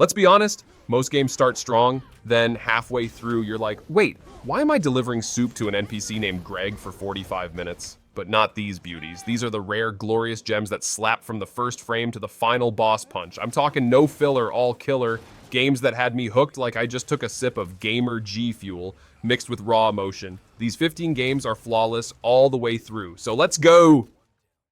Let's be honest, most games start strong, then halfway through you're like, wait, why am I delivering soup to an NPC named Greg for 45 minutes? But not these beauties. These are the rare, glorious gems that slap from the first frame to the final boss punch. I'm talking no filler, all killer, games that had me hooked like I just took a sip of Gamer G Fuel mixed with raw emotion. These 15 games are flawless all the way through, so let's go!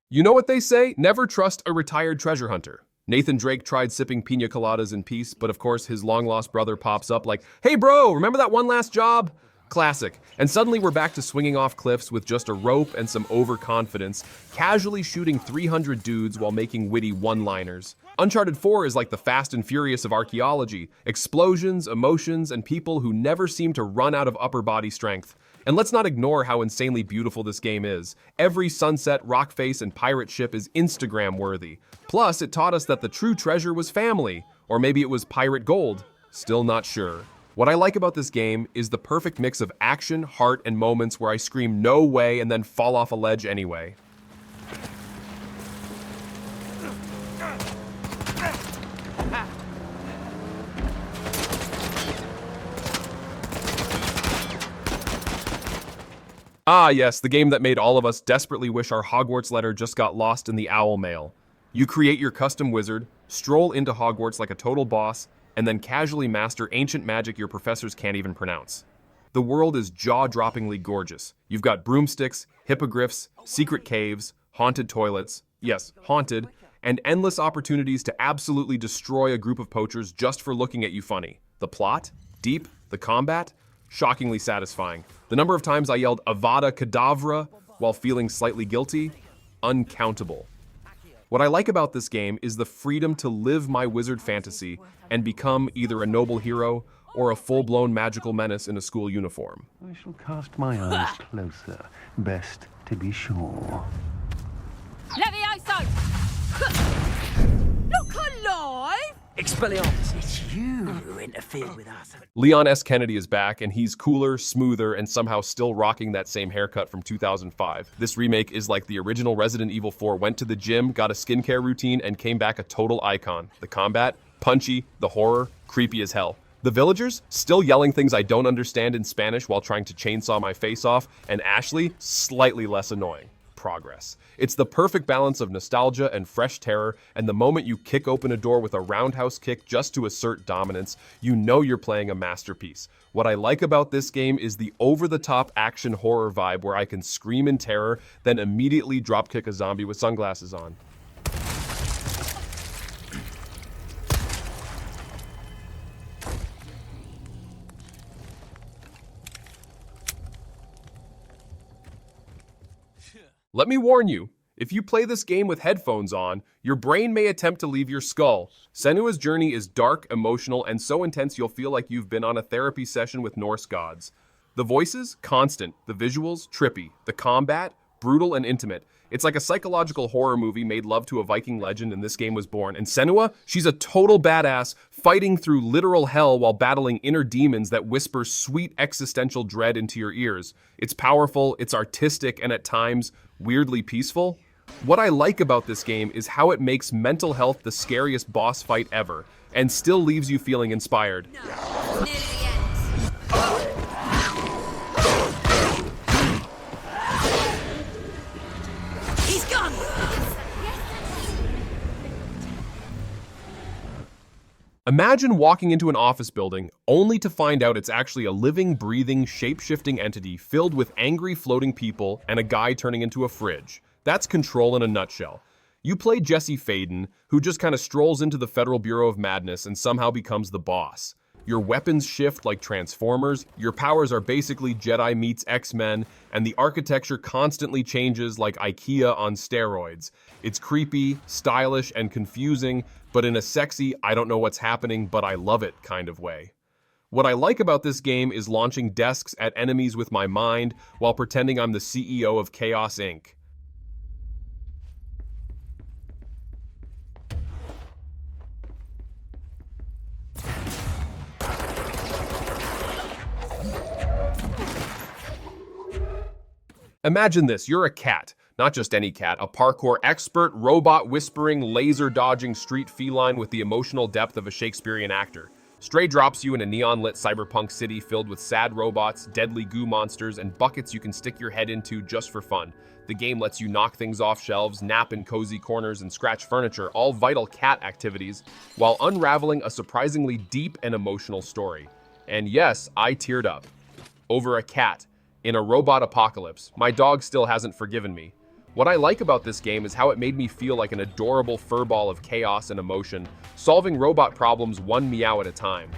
You know what they say? Never trust a retired treasure hunter. Nathan Drake tried sipping pina coladas in peace, but of course his long-lost brother pops up like, hey bro, remember that one last job? Classic. And suddenly we're back to swinging off cliffs with just a rope and some overconfidence, casually shooting 300 dudes while making witty one-liners. Uncharted 4 is like the Fast and Furious of archaeology. Explosions, emotions, and people who never seem to run out of upper body strength. And let's not ignore how insanely beautiful this game is. Every sunset, rock face, and pirate ship is Instagram-worthy. Plus, it taught us that the true treasure was family. Or maybe it was pirate gold. Still not sure. What I like about this game is the perfect mix of action, heart, and moments where I scream no way and then fall off a ledge anyway. Ah yes, the game that made all of us desperately wish our Hogwarts letter just got lost in the owl mail. You create your custom wizard, stroll into Hogwarts like a total boss, and then casually master ancient magic your professors can't even pronounce. The world is jaw-droppingly gorgeous. You've got broomsticks, hippogriffs, secret caves, haunted toilets, yes, haunted, and endless opportunities to absolutely destroy a group of poachers just for looking at you funny. The plot? Deep. The combat? Shockingly satisfying. The number of times I yelled Avada Kedavra while feeling slightly guilty? Uncountable. What I like about this game is the freedom to live my wizard fantasy and become either a noble hero or a full-blown magical menace in a school uniform. I shall cast my eyes closer, best to be sure. Levioso! Look alive! Expelliarmus, it's you who interfered with us. Leon S. Kennedy is back, and he's cooler, smoother, and somehow still rocking that same haircut from 2005. This remake is like the original Resident Evil 4 went to the gym, got a skincare routine, and came back a total icon. The combat? Punchy. The horror? Creepy as hell. The villagers? Still yelling things I don't understand in Spanish while trying to chainsaw my face off, and Ashley? Slightly less annoying. Progress. It's the perfect balance of nostalgia and fresh terror, and the moment you kick open a door with a roundhouse kick just to assert dominance, you know you're playing a masterpiece. What I like about this game is the over-the-top action horror vibe where I can scream in terror, then immediately dropkick a zombie with sunglasses on. Let me warn you, if you play this game with headphones on, your brain may attempt to leave your skull. Senua's journey is dark, emotional, and so intense you'll feel like you've been on a therapy session with Norse gods. The voices? Constant. The visuals? Trippy. The combat? Brutal and intimate. It's like a psychological horror movie made love to a Viking legend, and this game was born. And Senua? She's a total badass, fighting through literal hell while battling inner demons that whisper sweet existential dread into your ears. It's powerful, it's artistic, and at times, weirdly peaceful. What I like about this game is how it makes mental health the scariest boss fight ever, and still leaves you feeling inspired. No, nearly the end. He's gone! Imagine walking into an office building only to find out it's actually a living, breathing, shape-shifting entity filled with angry floating people and a guy turning into a fridge. That's Control in a nutshell. You play Jesse Faden, who just kind of strolls into the Federal Bureau of Madness and somehow becomes the boss. Your weapons shift like Transformers, your powers are basically Jedi meets X-Men, and the architecture constantly changes like IKEA on steroids. It's creepy, stylish, and confusing, but in a sexy, I don't know what's happening, but I love it kind of way. What I like about this game is launching desks at enemies with my mind while pretending I'm the CEO of Chaos Inc. Imagine this, you're a cat, Not just any cat, a parkour expert, robot-whispering, laser-dodging street feline with the emotional depth of a Shakespearean actor. Stray drops you in a neon-lit cyberpunk city filled with sad robots, deadly goo monsters, and buckets you can stick your head into just for fun. The game lets you knock things off shelves, nap in cozy corners, and scratch furniture, all vital cat activities, while unraveling a surprisingly deep and emotional story. And yes, I teared up. Over a cat. In a robot apocalypse. My dog still hasn't forgiven me. What I like about this game is how it made me feel like an adorable furball of chaos and emotion, solving robot problems one meow at a time.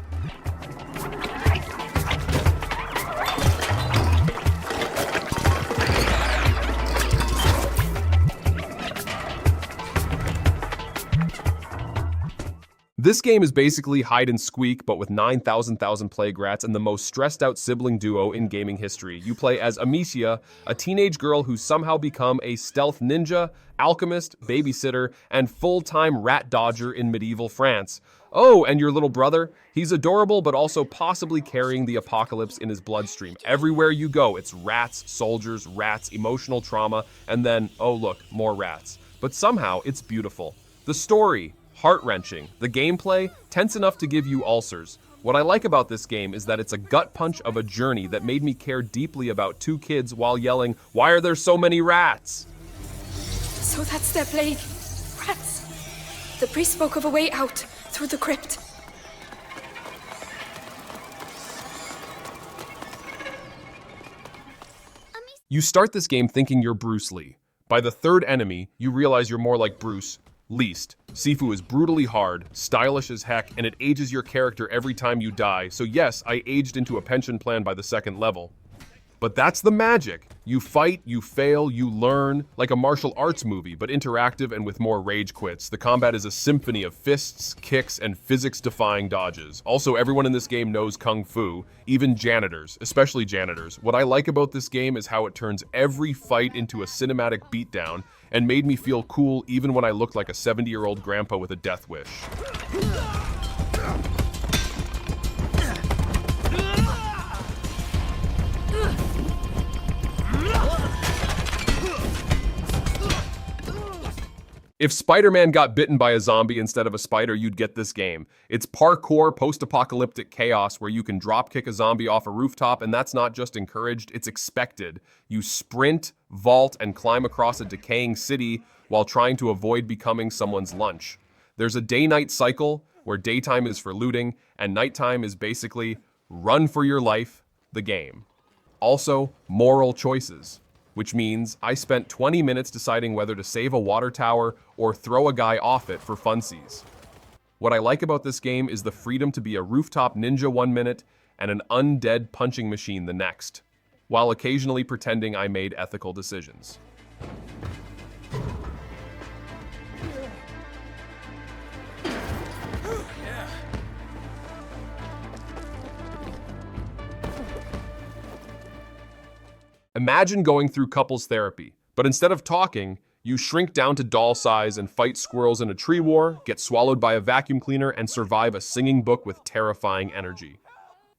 This game is basically hide and squeak, but with 9,000 play grats and the most stressed out sibling duo in gaming history. You play as Amicia, a teenage girl who's somehow become a stealth ninja, alchemist, babysitter, and full-time rat dodger in medieval France. Oh, and your little brother? He's adorable, but also possibly carrying the apocalypse in his bloodstream. Everywhere you go, it's rats, soldiers, rats, emotional trauma, and then, oh look, more rats. But somehow, it's beautiful. The story, heart-wrenching. The gameplay, tense enough to give you ulcers. What I like about this game is that it's a gut punch of a journey that made me care deeply about two kids while yelling, "Why are there so many rats?" So that's their plague. Rats. The priest spoke of a way out, through the crypt. You start this game thinking you're Bruce Lee. By the third enemy, you realize you're more like Bruce Least. Sifu is brutally hard, stylish as heck, and it ages your character every time you die, so yes, I aged into a pension plan by the second level. But that's the magic. You fight, you fail, you learn, like a martial arts movie, but interactive and with more rage quits. The combat is a symphony of fists, kicks, and physics-defying dodges. Also, everyone in this game knows Kung Fu, even janitors, especially janitors. What I like about this game is how it turns every fight into a cinematic beatdown, and made me feel cool even when I looked like a 70-year-old grandpa with a death wish. If Spider-Man got bitten by a zombie instead of a spider, you'd get this game. It's parkour, post-apocalyptic chaos where you can drop-kick a zombie off a rooftop, and that's not just encouraged, it's expected. You sprint, vault, and climb across a decaying city while trying to avoid becoming someone's lunch. There's a day-night cycle where daytime is for looting, and nighttime is basically run for your life, the game. Also, moral choices. Which means I spent 20 minutes deciding whether to save a water tower or throw a guy off it for funsies. What I like about this game is the freedom to be a rooftop ninja 1 minute and an undead punching machine the next, while occasionally pretending I made ethical decisions. Imagine going through couples therapy, but instead of talking, you shrink down to doll size and fight squirrels in a tree war, get swallowed by a vacuum cleaner, and survive a singing book with terrifying energy.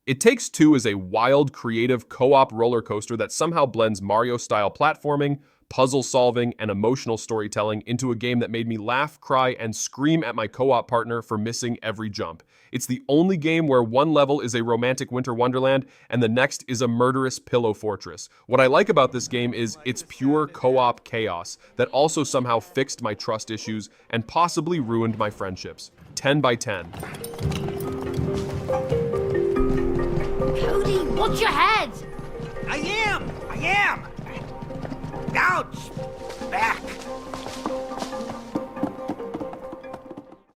It Takes Two is a wild, creative co-op roller coaster that somehow blends Mario-style platforming, puzzle solving, and emotional storytelling into a game that made me laugh, cry, and scream at my co-op partner for missing every jump. It's the only game where one level is a romantic winter wonderland and the next is a murderous pillow fortress. What I like about this game is it's pure co-op chaos that also somehow fixed my trust issues and possibly ruined my friendships. 10 by 10. Cody, watch your head! I am! Ouch! Back!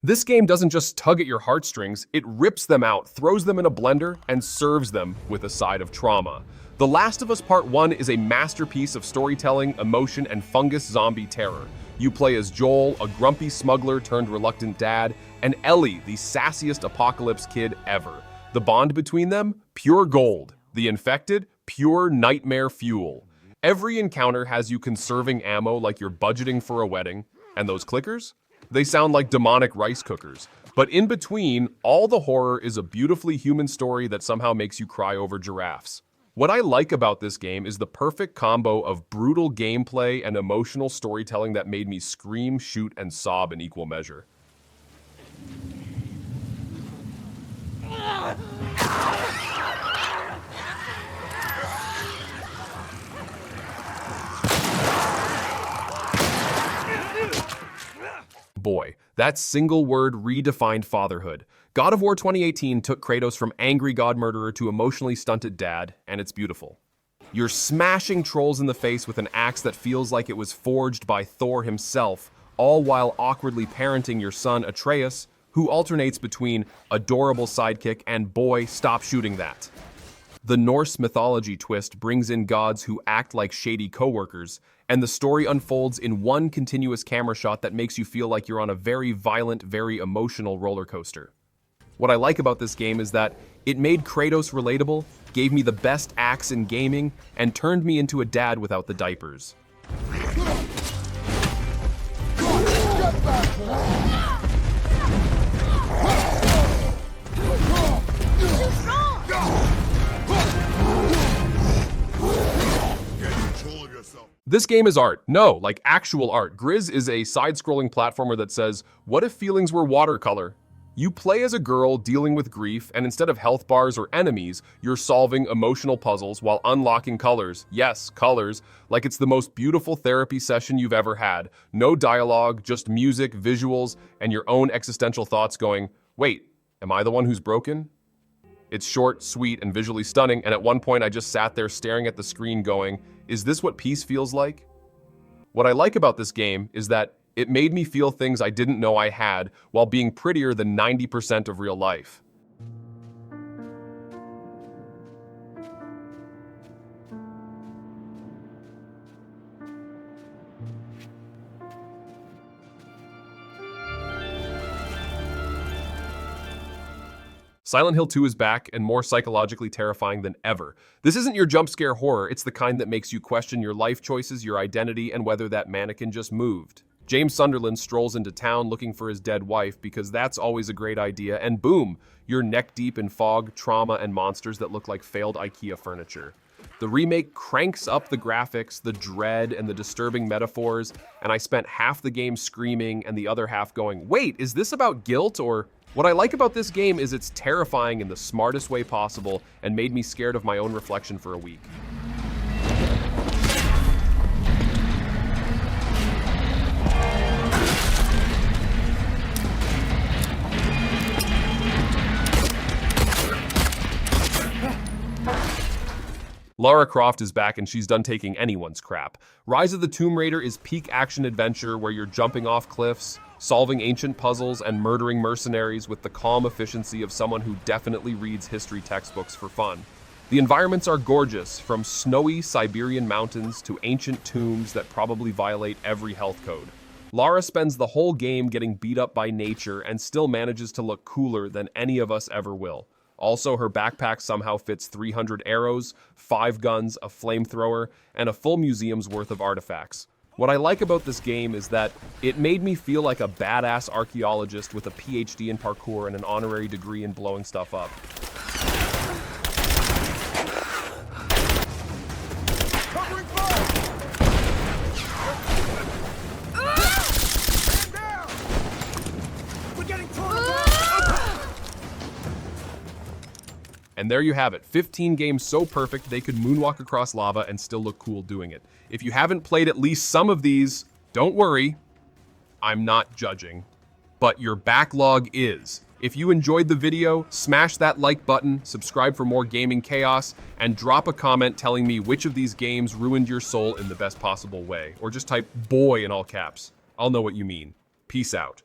This game doesn't just tug at your heartstrings, it rips them out, throws them in a blender, and serves them with a side of trauma. The Last of Us Part 1 is a masterpiece of storytelling, emotion, and fungus zombie terror. You play as Joel, a grumpy smuggler turned reluctant dad, and Ellie, the sassiest apocalypse kid ever. The bond between them? Pure gold. The infected? Pure nightmare fuel. Every encounter has you conserving ammo like you're budgeting for a wedding. And those clickers? They sound like demonic rice cookers. But in between, all the horror is a beautifully human story that somehow makes you cry over giraffes. What I like about this game is the perfect combo of brutal gameplay and emotional storytelling that made me scream, shoot, and sob in equal measure. Boy, that single word redefined fatherhood. God of War 2018 took Kratos from angry god murderer to emotionally stunted dad, and it's beautiful. You're smashing trolls in the face with an axe that feels like it was forged by Thor himself, all while awkwardly parenting your son Atreus, who alternates between adorable sidekick and boy, stop shooting that. The Norse mythology twist brings in gods who act like shady coworkers, and the story unfolds in one continuous camera shot that makes you feel like you're on a very violent, very emotional roller coaster. What I like about this game is that it made Kratos relatable, gave me the best axe in gaming, and turned me into a dad without the diapers. This game is art. No, like actual art. Grizz is a side-scrolling platformer that says, what if feelings were watercolor? You play as a girl dealing with grief, and instead of health bars or enemies, you're solving emotional puzzles while unlocking colors. Yes, colors, like it's the most beautiful therapy session you've ever had. No dialogue, just music, visuals, and your own existential thoughts going, wait, am I the one who's broken? It's short, sweet, and visually stunning, and at one point I just sat there staring at the screen going, is this what peace feels like? What I like about this game is that it made me feel things I didn't know I had while being prettier than 90% of real life. Silent Hill 2 is back and more psychologically terrifying than ever. This isn't your jump scare horror, it's the kind that makes you question your life choices, your identity, and whether that mannequin just moved. James Sunderland strolls into town looking for his dead wife because that's always a great idea, and boom, you're neck deep in fog, trauma, and monsters that look like failed IKEA furniture. The remake cranks up the graphics, the dread, and the disturbing metaphors, and I spent half the game screaming and the other half going, wait, is this about guilt or... What I like about this game is it's terrifying in the smartest way possible and made me scared of my own reflection for a week. Lara Croft is back and she's done taking anyone's crap. Rise of the Tomb Raider is peak action adventure where you're jumping off cliffs, solving ancient puzzles, and murdering mercenaries with the calm efficiency of someone who definitely reads history textbooks for fun. The environments are gorgeous, from snowy Siberian mountains to ancient tombs that probably violate every health code. Lara spends the whole game getting beat up by nature and still manages to look cooler than any of us ever will. Also, her backpack somehow fits 300 arrows, 5 guns, a flamethrower, and a full museum's worth of artifacts. What I like about this game is that it made me feel like a badass archaeologist with a PhD in parkour and an honorary degree in blowing stuff up. Covering fire! Stand down! We're getting torn apart! And there you have it, 15 games so perfect they could moonwalk across lava and still look cool doing it. If you haven't played at least some of these, don't worry, I'm not judging, but your backlog is. If you enjoyed the video, smash that like button, subscribe for more gaming chaos, and drop a comment telling me which of these games ruined your soul in the best possible way, or just type boy in all caps. I'll know what you mean. Peace out.